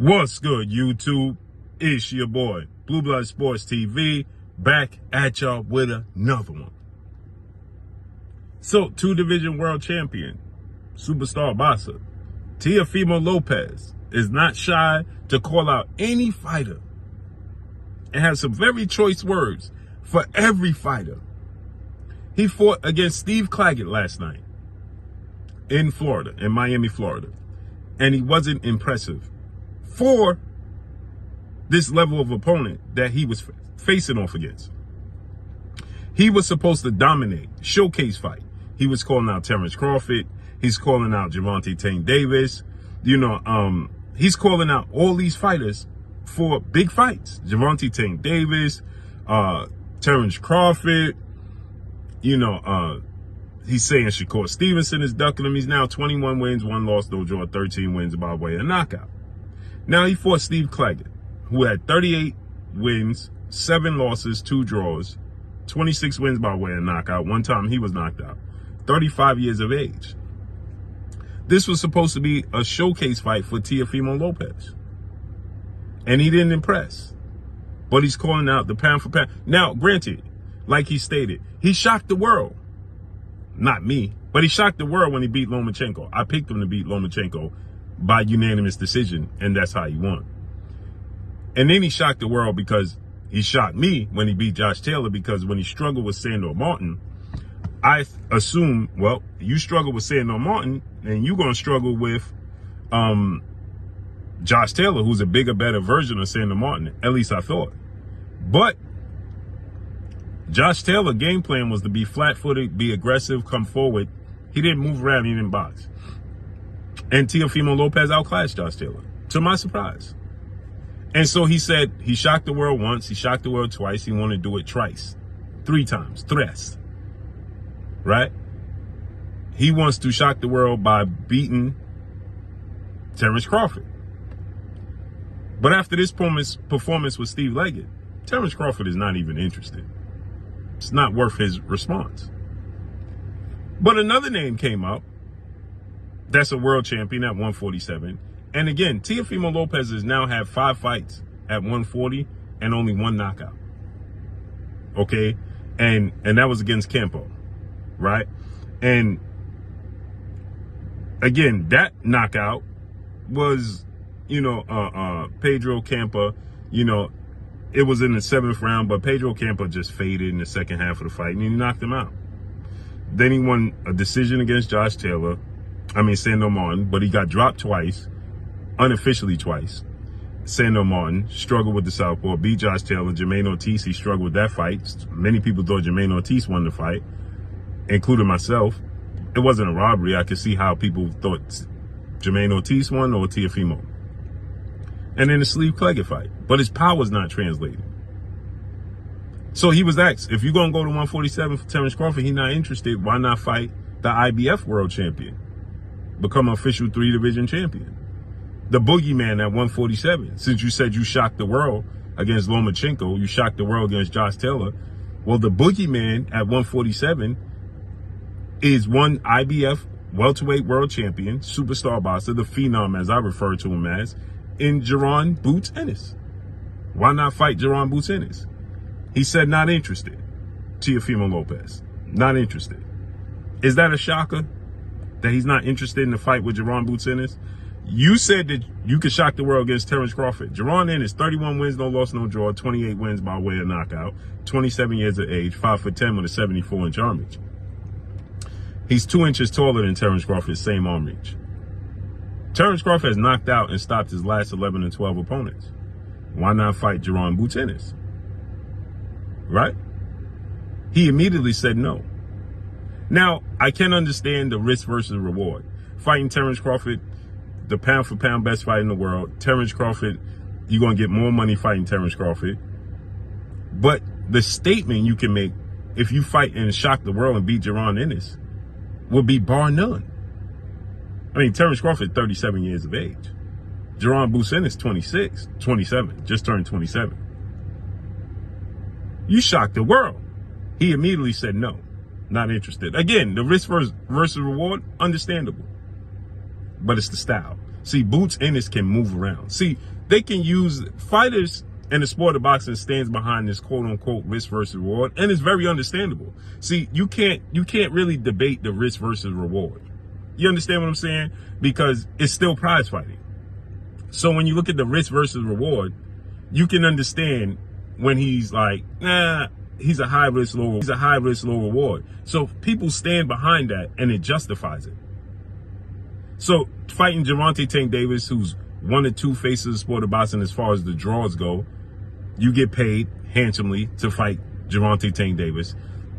What's good, YouTube? It's your boy, Blue Blood Sports TV, back at y'all with another one. So, two-division world champion, superstar boxer, Teofimo Lopez is not shy to call out any fighter and have some very choice words for every fighter. He fought against Steve Claggett last night in Florida, in Miami, Florida, and he wasn't impressive for this level of opponent that he was facing off against. He was supposed to dominate, showcase fight. He was calling out Terrence Crawford. He's calling out Gervonta Tank Davis. He's calling out all these fighters for big fights. Gervonta Tank Davis, Terrence Crawford. He's saying Shakur Stevenson is ducking him. He's now 21 wins, 1 loss, no draw, 13 wins by way of knockout. Now he fought Steve Claggett, who had 38 wins, 7 losses, 2 draws, 26 wins by way of knockout. One time he was knocked out. 35 years of age. This was supposed to be a showcase fight for Teofimo Lopez. And he didn't impress. But he's calling out the pound for pound. Now, granted, like he stated, he shocked the world. Not me, but he shocked the world when he beat Lomachenko. I picked him to beat Lomachenko by unanimous decision, and that's how he won. And then he shocked the world because he shocked me when he beat Josh Taylor, because when he struggled with Sandor Martin, I assumed, well, you struggle with Sandor Martin, and you're going to struggle with Josh Taylor, who's a bigger, better version of Sandor Martin. At least I thought. But Josh Taylor's game plan was to be flat-footed, be aggressive, come forward. He didn't move around, he didn't box. And Teofimo Lopez outclassed Josh Taylor, to my surprise. And so he said he shocked the world once, he shocked the world twice, he wanted to do it twice. 3 times, tres. Right? He wants to shock the world by beating Terrence Crawford. But after this performance with Steve Leggett, Terrence Crawford is not even interested. It's not worth his response. But another name came up. That's a world champion at 147. And again, Teofimo Lopez has now had 5 fights at 140 and only 1 knockout. Okay? And that was against Campo. Right? And again, that knockout was, Pedro Campa, it was in the 7th round, but Pedro Campa just faded in the second half of the fight, and he knocked him out. Then he won a decision against Josh Taylor. Sandor Martin, but he got dropped twice, unofficially twice. Sandor Martin struggled with the southpaw, beat Josh Taylor. Jermaine Ortiz, he struggled with that fight. Many people thought Jermaine Ortiz won the fight, including myself. It wasn't a robbery. I could see how people thought Jermaine Ortiz won or Teofimo. And then the Steve Claggett fight. But his power's not translated. So he was asked, if you're going to go to 147 for Terrence Crawford, he's not interested, why not fight the IBF world champion? Become an official 3-division champion. The boogeyman at 147. Since you said you shocked the world against Lomachenko, you shocked the world against Josh Taylor. Well, the boogeyman at 147 is one IBF welterweight world champion, superstar boxer, the phenom as I refer to him as, in Jaron Boots Ennis. Why not fight Jaron Boots Ennis? He said not interested. Teofimo Lopez, not interested. Is that a shocker? That he's not interested in the fight with Jaron Boots Ennis? You said that you could shock the world against Terrence Crawford. Jaron Ennis, 31 wins, no loss, no draw, 28 wins by way of knockout, 27 years of age, 5'10" with a 74-inch arm reach. He's 2 inches taller than Terrence Crawford's same arm reach. Terrence Crawford has knocked out and stopped his last 11 and 12 opponents. Why not fight Jaron Boots Ennis? Right? He immediately said no. Now, I can understand the risk versus reward. Fighting Terrence Crawford, the pound-for-pound best fight in the world. Terrence Crawford, you're going to get more money fighting Terrence Crawford. But the statement you can make if you fight and shock the world and beat Jaron Ennis will be bar none. Terrence Crawford, 37 years of age. Jaron Boots Ennis, 27, just turned 27. You shocked the world. He immediately said no. Not interested. Again, the risk versus reward, understandable. But it's the style. See, Boots Ennis can move around. See, they can use fighters in the sport of boxing stands behind this quote unquote risk versus reward, and it's very understandable. See, you can't really debate the risk versus reward. You understand what I'm saying? Because it's still prize fighting. So when you look at the risk versus reward, you can understand when he's like, nah, he's a high risk, low reward. So people stand behind that and it justifies it. So fighting Gervonta Tank Davis, who's one or two faces of the sport of boxing as far as the draws go, you get paid handsomely to fight Gervonta Tank Davis.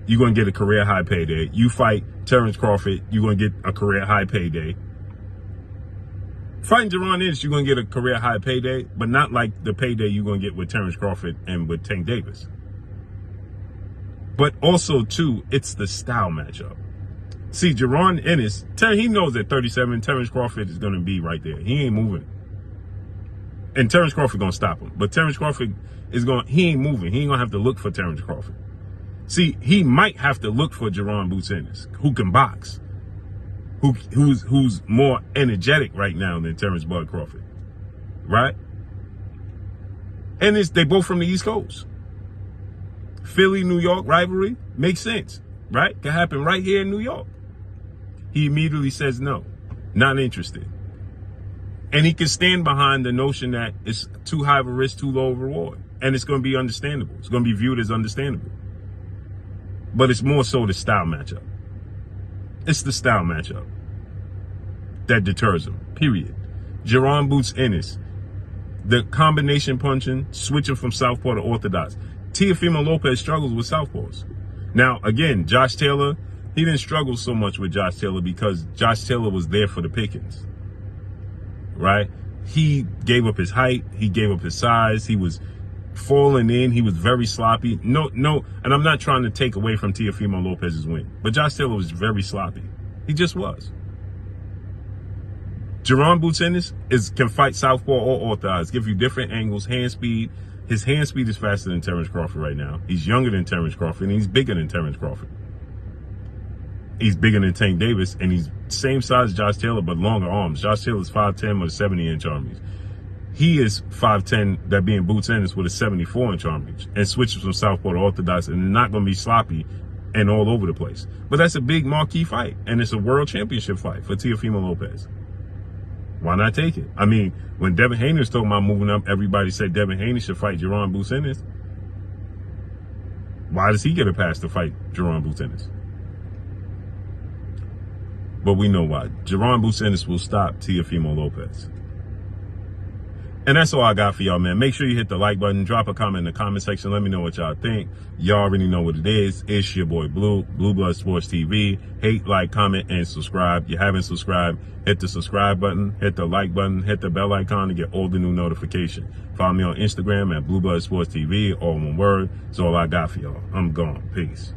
You're going to get a career high payday. You fight Terrence Crawford, you're going to get a career high payday. Fighting Jaron Ennis, you're going to get a career high payday, but not like the payday you're going to get with Terrence Crawford and with Tank Davis. But also, too, it's the style matchup. See, Jaron Ennis, he knows at 37, Terrence Crawford is going to be right there. He ain't moving. And Terrence Crawford going to stop him. But Terrence Crawford he ain't moving. He ain't going to have to look for Terrence Crawford. See, he might have to look for Jaron Boots Ennis, who can box, who's more energetic right now than Terrence Bud Crawford, right? And they both from the East Coast. Philly, New York rivalry makes sense, right? Can happen right here in New York. He immediately says no, not interested. And he can stand behind the notion that it's too high of a risk, too low of a reward. And it's going to be understandable. It's going to be viewed as understandable. But it's more so the style matchup. It's the style matchup that deters him, period. Jaron Boots Ennis, the combination punching, switching from southpaw to orthodox. Teofimo Lopez struggles with southpaws. Now, again, Josh Taylor, he didn't struggle so much with Josh Taylor because Josh Taylor was there for the pickings, right? He gave up his height. He gave up his size. He was falling in. He was very sloppy. No, and I'm not trying to take away from Teofimo Lopez's win, but Josh Taylor was very sloppy. He just was. Jaron Boots Ennis can fight southpaw or orthodox, give you different angles, hand speed. His hand speed is faster than Terrence Crawford right now. He's younger than Terrence Crawford, and he's bigger than Terrence Crawford. He's bigger than Tank Davis, and he's same size as Josh Taylor, but longer arms. Josh Taylor's 5'10" with a 70-inch arm reach. He is 5'10", that being Boots Ennis, with a 74-inch arm reach, and switches from southpaw to orthodox, and not going to be sloppy and all over the place. But that's a big marquee fight, and it's a world championship fight for Teofimo Lopez. Why not take it? I mean, when Devin Haney was talking about moving up, everybody said Devin Haney should fight Jaron Boots Ennis. Why does he get a pass to fight Jaron Boots Ennis? But we know why. Jaron Boots Ennis will stop Teofimo Lopez. And that's all I got for y'all, man. Make sure you hit the like button. Drop a comment in the comment section. Let me know what y'all think. Y'all already know what it is. It's your boy Blue Blood Sports TV. Hate, like, comment, and subscribe. If you haven't subscribed, hit the subscribe button, hit the like button, hit the bell icon to get all the new notifications. Follow me on Instagram at Blue Blood Sports TV, all one word. That's all I got for y'all. I'm gone. Peace.